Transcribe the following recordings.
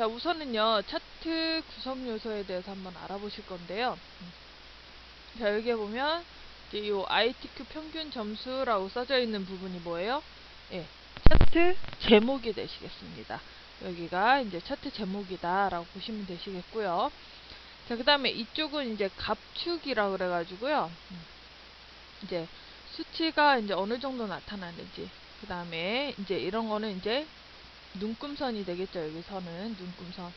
자, 우선은요, 차트 구성 요소에 대해서 한번 알아보실 건데요. 자, 여기에 보면, 이제 요 ITQ 평균 점수라고 써져 있는 부분이 뭐예요? 예, 차트 제목이 되시겠습니다. 여기가 이제 차트 제목이다라고 보시면 되시겠고요. 자, 그 다음에 이쪽은 이제 갑축이라고 그래가지고요. 이제 수치가 이제 어느 정도 나타나는지. 그 다음에 이제 이런 거는 이제 눈금선이 되겠죠. 여기서는 눈금선.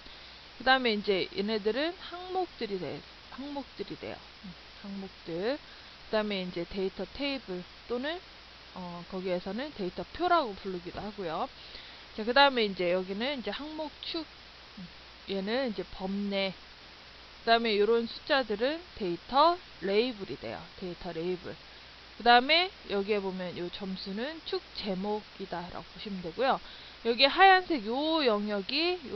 그 다음에 이제 얘네들은 항목들이 돼요. 항목들. 그 다음에 이제 데이터 테이블 또는 거기에서는 데이터 표라고 부르기도 하고요. 자, 그 다음에 이제 여기는 이제 항목축. 얘는 이제 범례. 그 다음에 이런 숫자들은 데이터 레이블이 돼요. 데이터 레이블. 그 다음에 여기에 보면 이 점수는 축 제목이다 라고 보시면 되고요. 여기 하얀색 요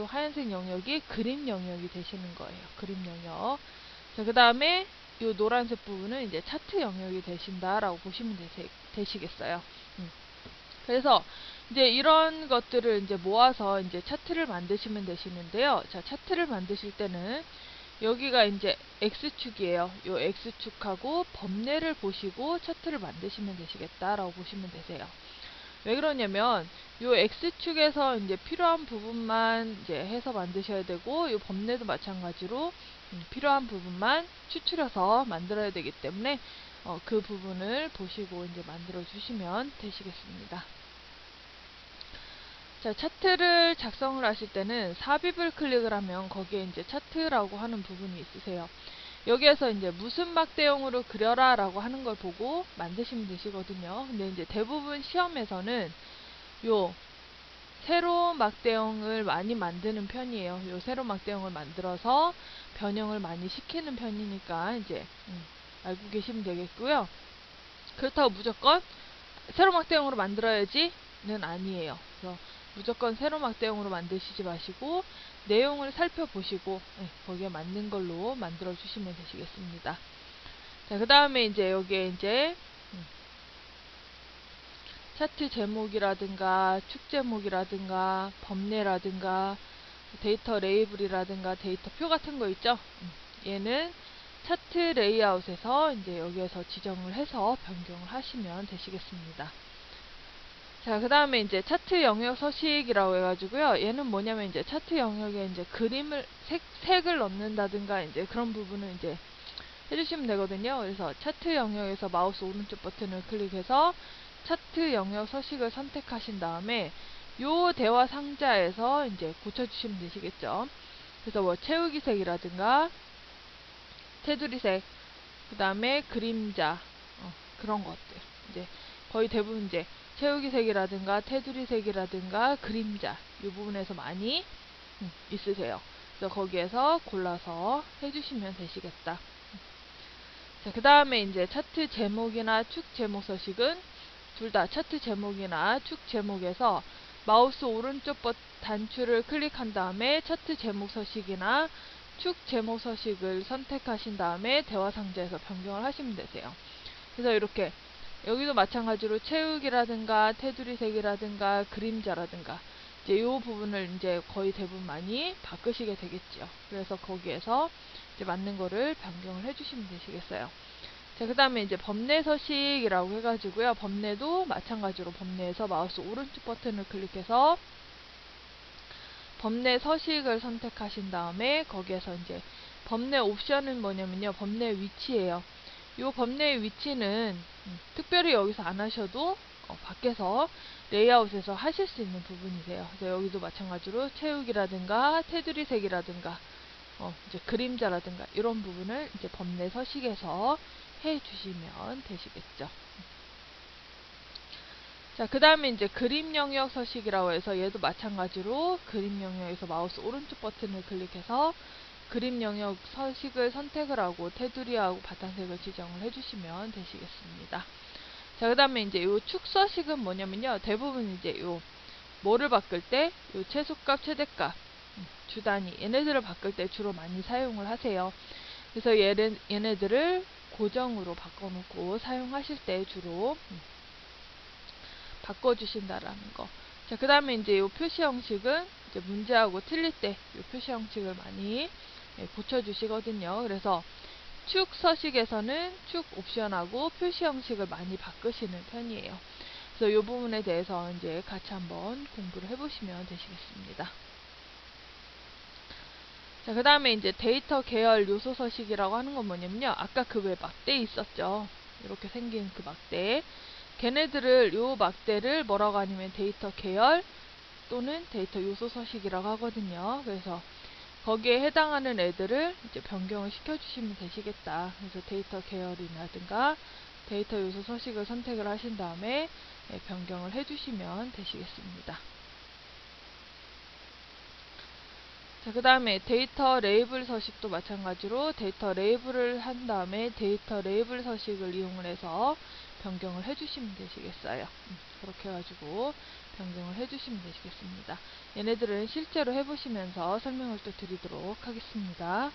하얀색 영역이 그림 영역이 되시는 거예요. 그림 영역. 자, 그 다음에 요 노란색 부분은 이제 차트 영역이 되신다 라고 보시면 되시겠어요. 그래서 이제 이런 것들을 이제 모아서 이제 차트를 만드시면 되시는데요. 자, 차트를 만드실 때는 여기가 이제 X축이에요. 요 X축하고 범례를 보시고 차트를 만드시면 되시겠다라고 보시면 되세요. 왜 그러냐면 요 X축에서 이제 필요한 부분만 이제 해서 만드셔야 되고 요 범례도 마찬가지로 필요한 부분만 추출해서 만들어야 되기 때문에 그 부분을 보시고 이제 만들어 주시면 되시겠습니다. 자, 차트를 작성을 하실 때는 삽입을 클릭을 하면 거기에 이제 차트라고 하는 부분이 있으세요. 여기에서 이제 무슨 막대형으로 그려라 라고 하는 걸 보고 만드시면 되시거든요. 근데 이제 대부분 시험에서는 요 세로 막대형을 많이 만드는 편이에요. 요 세로 막대형을 만들어서 변형을 많이 시키는 편이니까 이제 알고 계시면 되겠고요. 그렇다고 무조건 세로 막대형으로 만들어야지는 아니에요. 그래서 무조건 세로 막대형으로 만드시지 마시고 내용을 살펴보시고 거기에 맞는 걸로 만들어 주시면 되시겠습니다. 자, 그 다음에 이제 여기에 이제 차트 제목이라든가 축 제목이라든가 범례라든가 데이터 레이블이라든가 데이터 표 같은 거 있죠. 얘는 차트 레이아웃에서 이제 여기에서 지정을 해서 변경을 하시면 되시겠습니다. 자, 그 다음에 이제 차트 영역 서식이라고 해가지고요. 얘는 뭐냐면 이제 차트 영역에 이제 그림을, 색을 넣는다든가 이제 그런 부분을 이제 해주시면 되거든요. 그래서 차트 영역에서 마우스 오른쪽 버튼을 클릭해서 차트 영역 서식을 선택하신 다음에 요 대화 상자에서 이제 고쳐주시면 되시겠죠. 그래서 뭐 채우기 색이라든가 테두리 색, 그 다음에 그림자, 그런 것들. 이제 거의 대부분 이제 채우기 색이라든가 테두리 색이라든가 그림자 이 부분에서 많이 있으세요. 그래서 거기에서 골라서 해주시면 되시겠다. 자, 그 다음에 이제 차트 제목이나 축 제목 서식은 둘 다 차트 제목이나 축 제목에서 마우스 오른쪽 단추를 클릭한 다음에 차트 제목 서식이나 축 제목 서식을 선택하신 다음에 대화 상자에서 변경을 하시면 되세요. 그래서 이렇게 여기도 마찬가지로 채우기라든가 테두리 색이라든가 그림자라든가 이제 이 부분을 이제 거의 대부분 많이 바꾸시게 되겠죠. 그래서 거기에서 이제 맞는 거를 변경을 해주시면 되시겠어요. 자, 그 다음에 이제 범례 서식이라고 해가지고요. 범례도 마찬가지로 범례에서 마우스 오른쪽 버튼을 클릭해서 범례 서식을 선택하신 다음에 거기에서 이제 범례 옵션은 뭐냐면요. 범례 위치예요. 이 범례의 위치는 특별히 여기서 안 하셔도 밖에서 레이아웃에서 하실 수 있는 부분이세요. 그래서 여기도 마찬가지로 채우기라든가 테두리 색이라든가 이제 그림자라든가 이런 부분을 이제 범례 서식에서 해 주시면 되시겠죠. 자, 그 다음에 이제 그림 영역 서식이라고 해서 얘도 마찬가지로 그림 영역에서 마우스 오른쪽 버튼을 클릭해서 그림 영역 서식을 선택을 하고 테두리하고 바탕색을 지정을 해주시면 되시겠습니다. 자, 그 다음에 이제 요 축 서식은 뭐냐면요. 대부분 이제 요 뭐를 바꿀 때 요 최소값, 최대값, 주단위 얘네들을 바꿀 때 주로 많이 사용을 하세요. 그래서 얘네들을 고정으로 바꿔놓고 사용하실 때 주로 바꿔주신다라는 거. 자, 그 다음에 이제 요 표시 형식은 이제 문제하고 틀릴 때 요 표시 형식을 많이 고쳐주시거든요. 그래서 축 서식에서는 축 옵션하고 표시 형식을 많이 바꾸시는 편이에요. 그래서 이 부분에 대해서 이제 같이 한번 공부를 해보시면 되시겠습니다. 자, 그 다음에 이제 데이터 계열 요소 서식이라고 하는 건 뭐냐면요. 아까 그 왜 막대 있었죠. 이렇게 생긴 그 막대. 걔네들을, 요 막대를 뭐라고 하냐면 데이터 계열 또는 데이터 요소 서식이라고 하거든요. 그래서 거기에 해당하는 애들을 이제 변경을 시켜주시면 되시겠다. 그래서 데이터 계열이라든가 데이터 요소 서식을 선택을 하신 다음에 변경을 해주시면 되시겠습니다. 자, 그 다음에 데이터 레이블 서식도 마찬가지로 데이터 레이블을 한 다음에 데이터 레이블 서식을 이용을 해서 변경을 해주시면 되시겠어요. 그렇게 해가지고 변경을 해주시면 되시겠습니다. 얘네들은 실제로 해보시면서 설명을 또 드리도록 하겠습니다.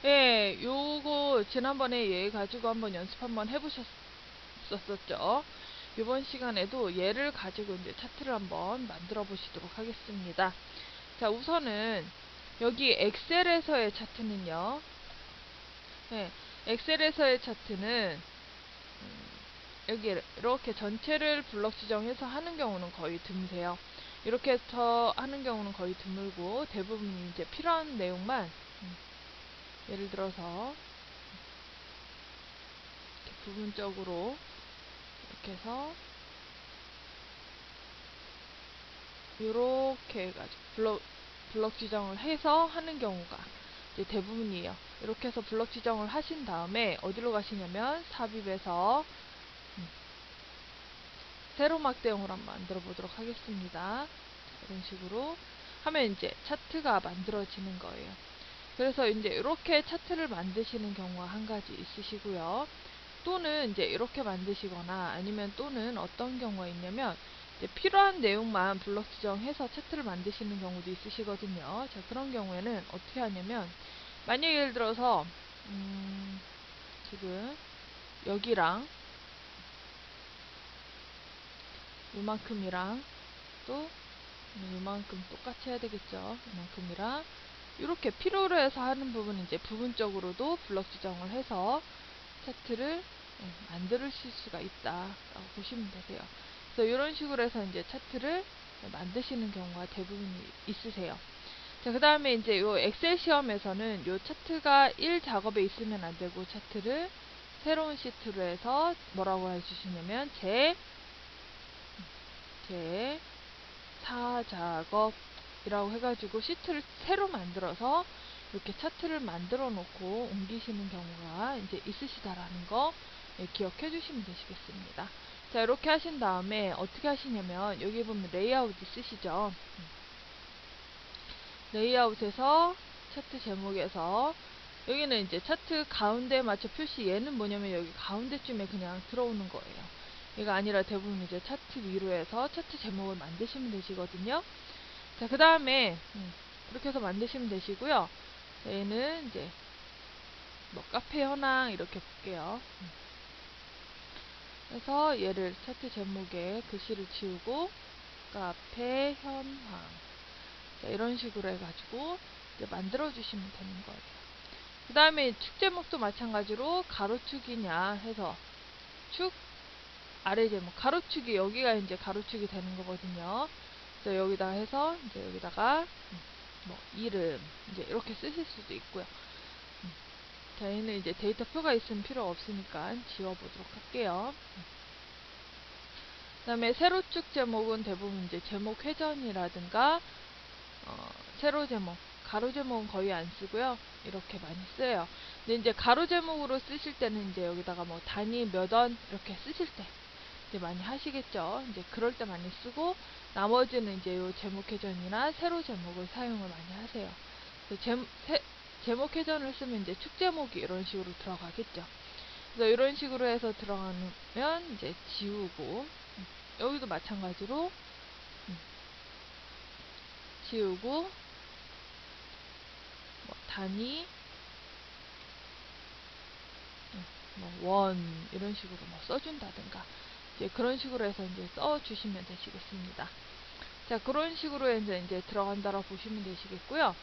예, 요거 지난번에 얘 가지고 한번 연습 한번 해보셨었죠. 이번 시간에도 얘를 가지고 이제 차트를 한번 만들어 보시도록 하겠습니다. 자, 우선은 여기 엑셀에서의 차트는요. 네, 엑셀에서의 차트는 여기 이렇게 전체를 블럭 지정해서 하는 경우는 거의 드무세요. 이렇게 해서 하는 경우는 거의 드물고 대부분 이제 필요한 내용만 예를 들어서 이렇게 부분적으로 이렇게 해서 이렇게 해가지고 블럭 지정을 해서 하는 경우가 이제 대부분이에요. 이렇게 해서 블럭 지정을 하신 다음에 어디로 가시냐면 삽입에서 세로 막대형으로 한번 만들어 보도록 하겠습니다. 이런 식으로 하면 이제 차트가 만들어지는 거예요. 그래서 이제 이렇게 차트를 만드시는 경우가 한 가지 있으시고요. 또는 이제 이렇게 만드시거나 아니면 또는 어떤 경우가 있냐면 이제 필요한 내용만 블럭 지정해서 차트를 만드시는 경우도 있으시거든요. 자, 그런 경우에는 어떻게 하냐면 만약 예를 들어서 지금 여기랑 요만큼이랑 또 요만큼 똑같이 해야 되겠죠. 요만큼이랑 이렇게 필요로 해서 하는 부분은 이제 부분적으로도 블럭 지정을 해서 차트를 만드실 수가 있다라고 보시면 되세요. 그래서 이런 식으로 해서 이제 차트를 만드시는 경우가 대부분 있으세요. 자, 그 다음에 이제 요 엑셀 시험에서는 요 차트가 1 작업에 있으면 안 되고 차트를 새로운 시트로 해서 뭐라고 해주시냐면 제 4작업이라고 해가지고 시트를 새로 만들어서 이렇게 차트를 만들어 놓고 옮기시는 경우가 이제 있으시다라는 거 기억해 주시면 되시겠습니다. 자, 이렇게 하신 다음에 어떻게 하시냐면 여기 보면 레이아웃 있으시죠? 레이아웃에서 차트 제목에서 여기는 이제 차트 가운데에 맞춰 표시, 얘는 뭐냐면 여기 가운데쯤에 그냥 들어오는 거예요. 얘가 아니라 대부분 이제 차트 위로 해서 차트 제목을 만드시면 되시거든요. 자, 그 다음에 그렇게 해서 만드시면 되시고요. 자, 얘는 이제 뭐 카페 현황 이렇게 볼게요. 그래서 얘를 차트 제목에 글씨를 지우고 카페 현황, 자, 이런 식으로 해가지고 이제 만들어 주시면 되는 거예요. 그 다음에 축 제목도 마찬가지로 가로축이냐 해서 축 아래 제목 가로축이 여기가 이제 가로축이 되는 거거든요. 그래서 여기다가 해서 이제 여기다가 뭐 이름 이제 이렇게 쓰실 수도 있고요. 저희는 이제 데이터표가 있으면 필요 없으니까 지워보도록 할게요. 그 다음에 세로축 제목은 대부분 이제 제목 회전이라든가 세로 제목, 가로 제목은 거의 안 쓰고요. 이렇게 많이 써요. 근데 이제 가로 제목으로 쓰실 때는 이제 여기다가 뭐 단위 몇 원 이렇게 쓰실 때 이제 많이 하시겠죠. 이제 그럴 때 많이 쓰고 나머지는 이제 요 제목 회전이나 세로 제목을 사용을 많이 하세요. 제목 회전을 쓰면 이제 축 제목이 이런 식으로 들어가겠죠. 그래서 이런 식으로 해서 들어가면 이제 지우고 여기도 마찬가지로 지우고 뭐 단위 뭐 원 이런 식으로 뭐 써준다든가 이제 그런 식으로 해서 이제 써주시면 되시겠습니다. 자, 그런 식으로 해서 이제 들어간다라고 보시면 되시겠고요.